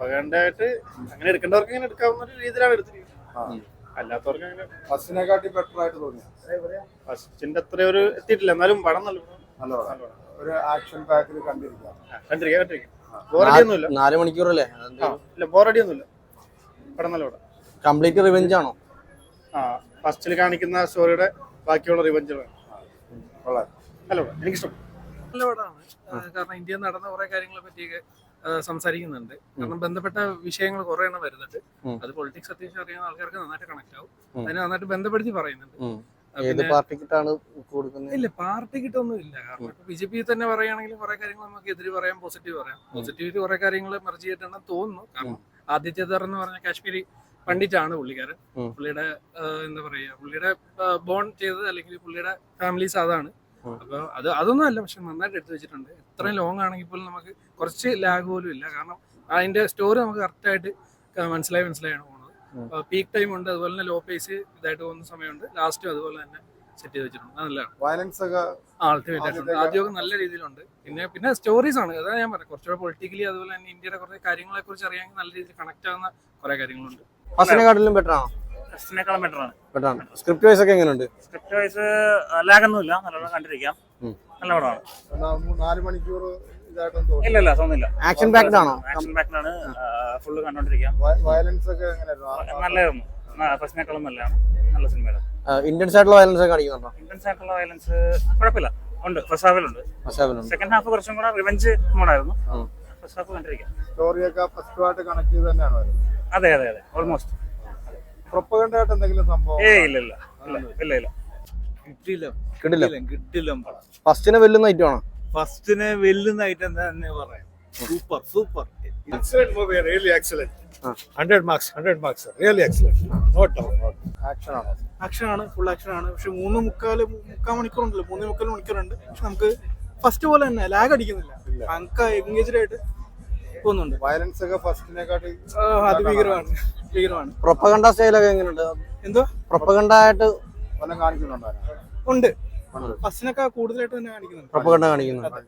പ്രൊപ്പഗാൻഡയായിട്ട് അങ്ങനെ എടുക്കേണ്ടവർക്ക് ഇങ്ങനെ എടുക്കാവുന്ന ഒരു രീതിയിലാണ് എടുത്തിരിക്കുന്നത്. അല്ലാത്തവർക്ക് അങ്ങനെ ഫസ്റ്റിനെക്കാട്ടി ബെറ്റർ ആയിട്ട് തോന്നി. ഫസ്റ്റിന്റെ അത്ര ഒരു എത്തിയിട്ടില്ല, എന്നാലും പടം നല്ല ഒരു ആക്ഷൻ പാക്കിൽ കണ്ടിരിക്കാം. ബോറടിയൊന്നുമില്ല. 4 മണിക്കൂറല്ലേ? ഇല്ല, ബോറടിയൊന്നുമില്ല. പടം നല്ല പടം. കംപ്ലീറ്റ് റിവെഞ്ച് ആണോ? ഫസ്റ്റിൽ കാണിക്കുന്ന സ്റ്റോറിയുടെ ബാക്കിയുള്ള റിവെഞ്ചുകളാണ്. നല്ല പടം, എനിക്കിഷ്ടം. നല്ല പടമാണ്. കാരണം ഇന്ത്യയിൽ നടന്ന കുറെ കാര്യങ്ങളെ പറ്റിയൊക്കെ സംസാരിക്കുന്നുണ്ട്. കാരണം ബന്ധപ്പെട്ട വിഷയങ്ങൾ കുറെ എണ്ണം വരുന്നുണ്ട്. അത് പൊളിറ്റിക്സ് അത്യാവശ്യം അറിയാവുന്ന ആൾക്കാർക്ക് നന്നായിട്ട് കണക്ട് ആവും. അതിനെ നന്നായിട്ട് ബന്ധപ്പെടുത്തി പറയുന്നുണ്ട്. ഇല്ല, പാർട്ടിക്കിട്ടൊന്നും ഇല്ല. കാരണം BJP തന്നെ പറയുകയാണെങ്കിൽ കുറെ കാര്യങ്ങൾ നമുക്ക് എതിര് പറയാം, പോസിറ്റീവ് പറയാം. പോസിറ്റീവില് കുറെ കാര്യങ്ങൾ മെർജ് ചെയ്തിട്ടുണ്ടെന്ന് തോന്നുന്നു. കാരണം ആദിത്യധർ എന്ന് പറഞ്ഞ കാശ്മീരി പണ്ഡിറ്റാണ് പുള്ളിക്കാരൻ. പുള്ളിയുടെ എന്താ പറയാ, പുള്ളിയുടെ ബോൺ ചെയ്തത് അല്ലെങ്കിൽ പുള്ളിയുടെ ഫാമിലീസ് അതാണ്. അപ്പൊ അതൊന്നും അല്ല, പക്ഷെ നന്നായിട്ട് എടുത്തു വെച്ചിട്ടുണ്ട്. എത്രയും ലോങ് ആണെങ്കിൽ പോലും നമുക്ക് കുറച്ച് ലാഗ് പോലും ഇല്ല. കാരണം അതിന്റെ സ്റ്റോറി നമുക്ക് കറക്റ്റായിട്ട് മനസ്സിലായാണ് പോകുന്നത്. പീക്ക് ടൈം ഉണ്ട്, അതുപോലെ തന്നെ ലോ പേസ് ഇതായിട്ട് പോകുന്ന സമയമുണ്ട്. ലാസ്റ്റും അതുപോലെ തന്നെ സെറ്റ് ചെയ്ത് വെച്ചിട്ടുണ്ട്. നല്ലതാണ്. വയലൻസ് ഒക്കെ അൾട്ടിമേറ്റ് ആയിട്ടുണ്ട്. ആദ്യമൊക്കെ നല്ല രീതിയിലുണ്ട്. പിന്നെ സ്റ്റോറീസ് ആണ്, അതാണ് ഞാൻ പറയാം. കുറച്ചുകൂടെ പൊളിറ്റിക്കലി അതുപോലെ തന്നെ ഇന്ത്യയുടെ കുറേ കാര്യങ്ങളെ കുറിച്ച് അറിയാമെങ്കിൽ നല്ല രീതിയിൽ കണക്ട് ആവുന്ന കുറെ കാര്യങ്ങളുണ്ട്. ഫസ്റ്റിനെക്കാട്ടിലും ബെറ്റർ ആണോ? ഫസ്റ്റിനേക്കാളും ബെറ്ററാണ്. സ്ക്രിപ്റ്റ് വൈസ് ഒക്കെ എങ്ങനെയുണ്ട്? സ്ക്രിപ്റ്റ് വൈസ് ലാഗൊന്നുമില്ല, നല്ലോണം കണ്ടിരിക്കാം. നല്ല പടമാണ്. 4 മണിക്കൂർ ഇതായിട്ടൊന്നും തോന്നി. ഇല്ല തോന്നുന്നില്ല. ആക്ഷൻ പാക്ഡ് ആണോ? ആക്ഷൻ പാക്ഡാണ്. ഫുള്ള് കണ്ടോണ്ടിരിക്കാം. വയലൻസ് ഒക്കെ എങ്ങനെയായിരുന്നു? നല്ലതായിരുന്നു. ഫസ്റ്റിനേക്കാളും നല്ലതാണ്. നല്ല സിനിമയാണ്. ഇന്ത്യൻസ് ആയിട്ടുള്ള വയലൻസ് ഒക്കെ കാണിക്കുന്നുണ്ടോ? ഇന്ത്യൻസ് ആയിട്ടുള്ള വയലൻസ് കുഴപ്പമില്ല, ഉണ്ട്. ഫസ്റ്റ് ഹാഫിലുണ്ട്. സെക്കൻഡ് ഹാഫ് കുറച്ചും കൂടെ റിവെഞ്ച് മോഡായിരുന്നു. ഫസ്റ്റ് ഹാഫ് കണ്ടിരിക്കാം. സ്റ്റോറിയൊക്കെ ഫസ്റ്റുമായിട്ട് കണക്ട് ചെയ്ത് തന്നെയാണ് വരുന്നത്. അതെ ഓൾമോസ്റ്റ്. പ്രൊപ്പഗൻഡ ആയിട്ട് എന്തെങ്കിലും സംഭവം? ഇല്ല. കിട്ടില്ല. ഫസ്റ്റിനെ വെല്ലുന്ന ഐറ്റം ആണോ? ഫസ്റ്റിനെ വെല്ലുന്ന ഐറ്റം തന്നെ പറയാം. Super. Excellent movie, really excellent. 100 marks, really excellent. No doubt. Action ആണ്, ഫുൾ ആക്ഷൻ ആണ്. പക്ഷെ 3.25 മണിക്കൂറുണ്ടല്ലോ, 3.25 മണിക്കൂറുണ്ട്. പക്ഷെ നമുക്ക് ഫസ്റ്റ് പോലെ തന്നെ ലാഗ് അടിക്കുന്നില്ല. നമുക്ക് എൻഗേജ്ഡ് ആയിട്ട് പോകുന്നുണ്ട്. വയലൻസ് ഒക്കെ ഫസ്റ്റിനെക്കാട്ടി ഭീകരമാണ്. പ്രൊപ്പഗണ്ട സ്റ്റൈലൊക്കെ എങ്ങനെയുണ്ട്? എന്തോ പ്രൊപ്പഗണ്ട ആയിട്ട് കാണിക്കുന്നുണ്ടോ? ഉണ്ട്. ഫസ്റ്റിനൊക്കെ കൂടുതലായിട്ട് തന്നെ കാണിക്കുന്നുണ്ട്. പ്രൊപ്പഗണ്ട കാണിക്കുന്നുണ്ട്.